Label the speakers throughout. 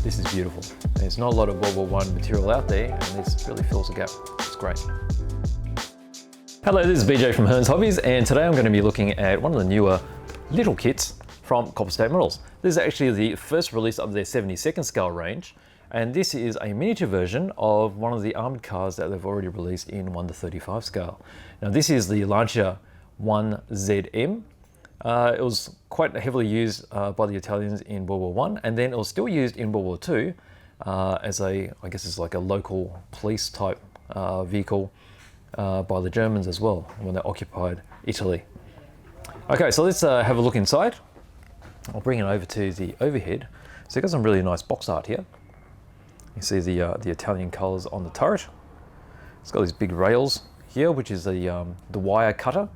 Speaker 1: This is beautiful. There's not a lot of World War I material out there, and this really fills the gap. It's great. Hello, this is BJ from Hearns Hobbies, and today I'm going to be looking at one of the newer little kits from Copper State Models. This is actually the first release of their 72nd scale range, and this is a miniature version of one of the armoured cars that they've already released in 1:35 scale. Now this is the Lancia 1ZM. It was quite heavily used by the Italians in World War I, and then it was still used in World War II as I guess it's like a local police type vehicle by the Germans as well when they occupied Italy. Okay, so let's have a look inside. I'll bring it over to the overhead. So you've got some really nice box art here. You see the Italian colours on the turret. It's got these big rails here, which is the wire cutter.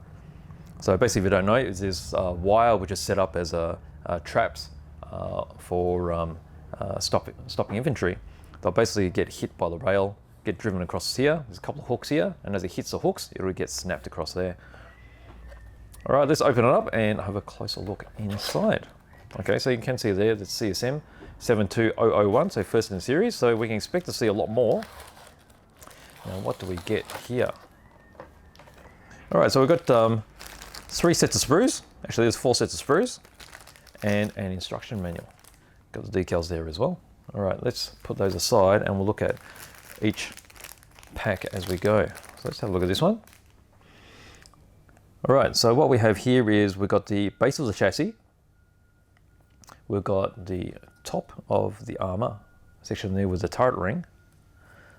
Speaker 1: So basically, if you don't know, it's this wire which is set up as traps for stopping infantry. They'll basically get hit by the rail, get driven across here. There's a couple of hooks here, and as it hits the hooks, it'll get snapped across there. All right, let's open it up and have a closer look inside. Okay, so you can see there the CSM 72001, so first in the series. So we can expect to see a lot more. Now, what do we get here? All right, so we've got 3 sets of sprues. Actually, there's 4 sets of sprues and an instruction manual. Got the decals there as well. All right, let's put those aside and we'll look at each pack as we go. So let's have a look at this one. All right, so what we have here is we've got the base of the chassis. We've got the top of the armor section there with the turret ring.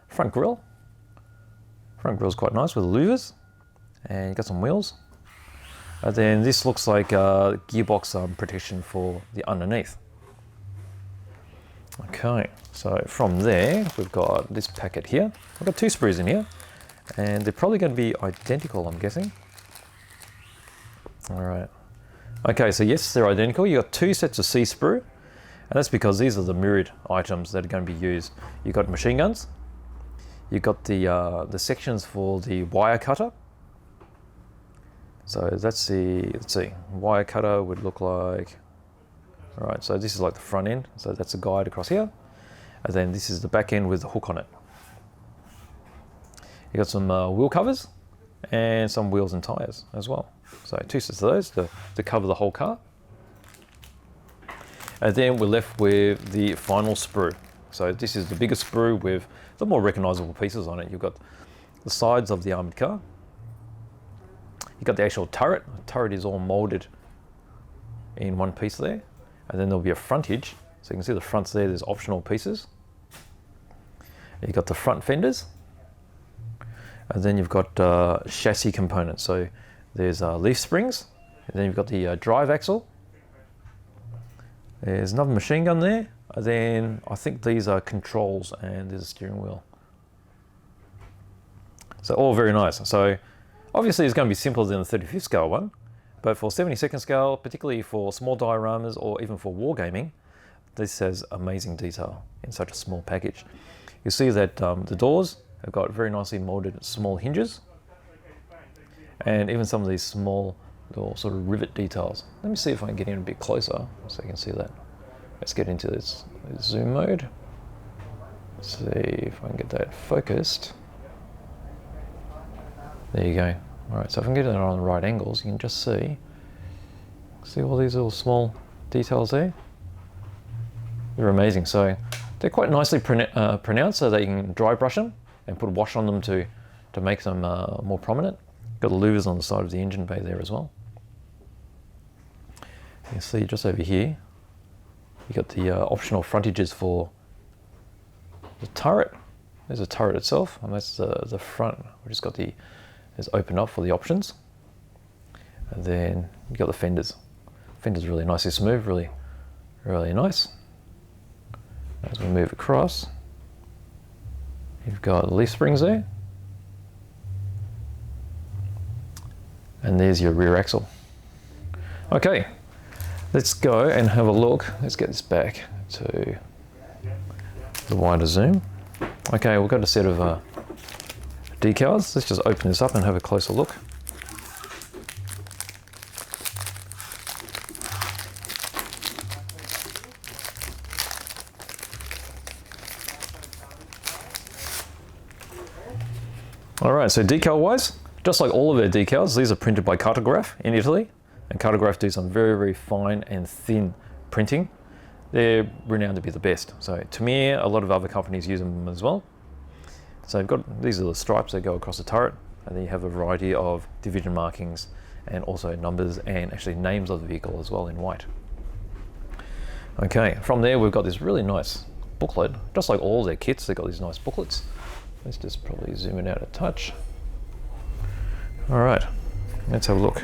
Speaker 1: Front grille. Front grille is quite nice with the louvers. And you've got some wheels. And then this looks like gearbox protection for the underneath. Okay, so from there, we've got this packet here. We've got 2 sprues in here, and they're probably going to be identical, I'm guessing. All right. Okay, so yes, they're identical. You've got 2 sets of C sprue, and that's because these are the mirrored items that are going to be used. You've got machine guns. You've got the sections for the wire cutter. So that's the, let's see, wire cutter would look like, all right, so this is like the front end. So that's a guide across here. And then this is the back end with the hook on it. You got some wheel covers and some wheels and tires as well. So 2 sets of those to cover the whole car. And then we're left with the final sprue. So this is the biggest sprue with the more recognizable pieces on it. You've got the sides of the armored car. You've got the actual turret. The turret is all molded in one piece there. And then there'll be a frontage. So you can see the fronts there, there's optional pieces. You've got the front fenders. And then you've got chassis components. So there's leaf springs. And then you've got the drive axle. There's another machine gun there. And then I think these are controls and there's a steering wheel. So all very nice. So obviously it's going to be simpler than the 35th scale one. But for 72nd scale, particularly for small dioramas or even for wargaming, this has amazing detail in such a small package. You see that the doors have got very nicely molded small hinges, and even some of these small little sort of rivet details. Let me see if I can get in a bit closer so you can see that. Let's get into this zoom mode. Let's see if I can get that focused. There you go. All right, so if I can get it on the right angles, you can just see all these little small details there. They're amazing. So they're quite nicely pronounced, so that you can dry brush them and put a wash on them to make them more prominent. Got the louvers on the side of the engine bay there as well. You can see just over here, you got the optional frontages for the turret. There's a turret itself, and that's the front. We've just got is open up for the options. And then you got the fenders. Fenders really nicely smooth, really, really nice. As we move across, you've got leaf springs there. And there's your rear axle. Okay, let's go and have a look. Let's get this back to the wider zoom. Okay, we've got a set of decals. Let's just open this up and have a closer look. All right, so decal wise, just like all of their decals, these are printed by Cartograph in Italy, and Cartograph do some very, very fine and thin printing. They're renowned to be the best. So to me, a lot of other companies use them as well. So you've got, these are the stripes that go across the turret, and then you have a variety of division markings and also numbers and actually names of the vehicle as well in white. Okay, from there we've got this really nice booklet, just like all their kits, they've got these nice booklets. Let's just probably zoom in out a touch. All right, let's have a look.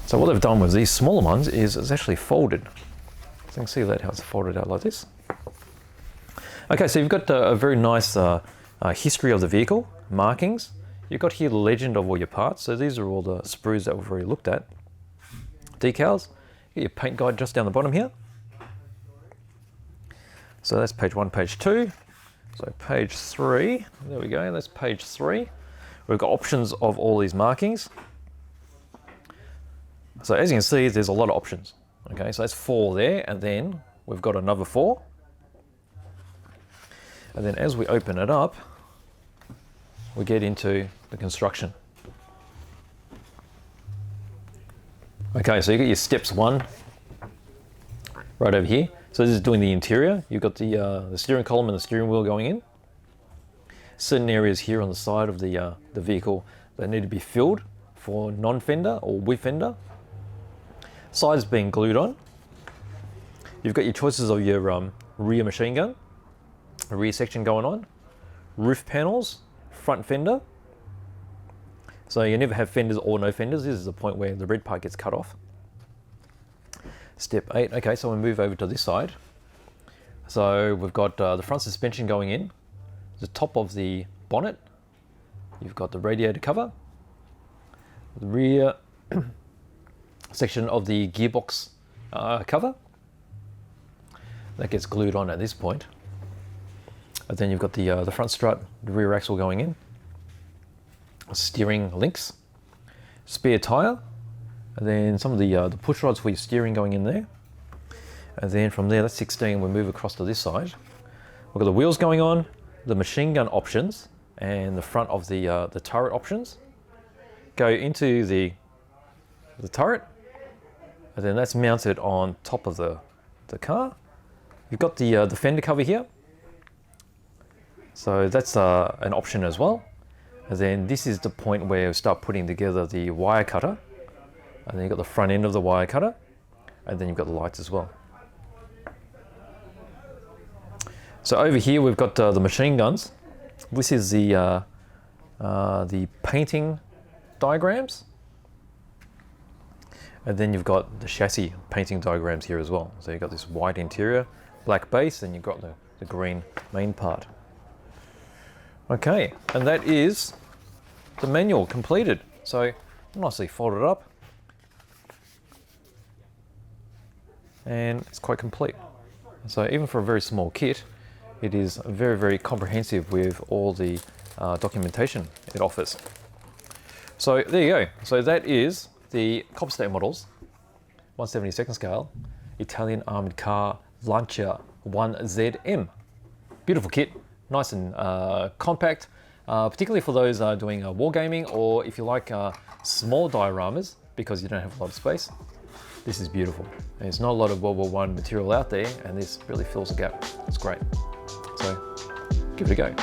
Speaker 1: So what they've done with these smaller ones is it's actually folded. So you can see that how it's folded out like this. Okay, so you've got a very nice history of the vehicle, markings. You've got here the legend of all your parts. So these are all the sprues that we've already looked at. Decals, you get your paint guide just down the bottom here. So that's page 1, page 2. So page 3, there we go, that's page 3. We've got options of all these markings. So as you can see, there's a lot of options. Okay, so that's 4 there, and then we've got another 4. And then as we open it up, we get into the construction. Okay, so you got your steps 1 right over here. So this is doing the interior. You've got the steering column and the steering wheel going in. Certain areas here on the side of the vehicle that need to be filled for non-fender or with fender. Sides being glued on. You've got your choices of your rear machine gun, a rear section going on, roof panels, front fender. So you never have fenders or no fenders. This is the point where the red part gets cut off. Step 8, okay, so we move over to this side. So we've got the front suspension going in, the top of the bonnet, you've got the radiator cover, the rear section of the gearbox cover, that gets glued on at this point. And then you've got the front strut, the rear axle going in, steering links, spare tyre, and then some of the push rods for your steering going in there. And then from there, that's 16, we move across to this side. We've got the wheels going on, the machine gun options, and the front of the turret options. Go into the turret, and then that's mounted on top of the car. You've got the fender cover here. So that's an option as well. And then this is the point where we start putting together the wire cutter. And then you've got the front end of the wire cutter. And then you've got the lights as well. So over here we've got the machine guns. This is the painting diagrams. And then you've got the chassis painting diagrams here as well. So you've got this white interior, black base, and you've got the green main part. Okay, and that is the manual completed. So nicely folded up. And it's quite complete. So even for a very small kit, it is very, very comprehensive with all the documentation it offers. So there you go. So that is the Copper State Models 1/72 scale Italian Armoured Car Lancia 1ZM. Beautiful kit, nice and compact, particularly for those doing wargaming, or if you like small dioramas because you don't have a lot of space. This is beautiful. There's not a lot of World War I material out there, and this really fills the gap. It's great. So give it a go.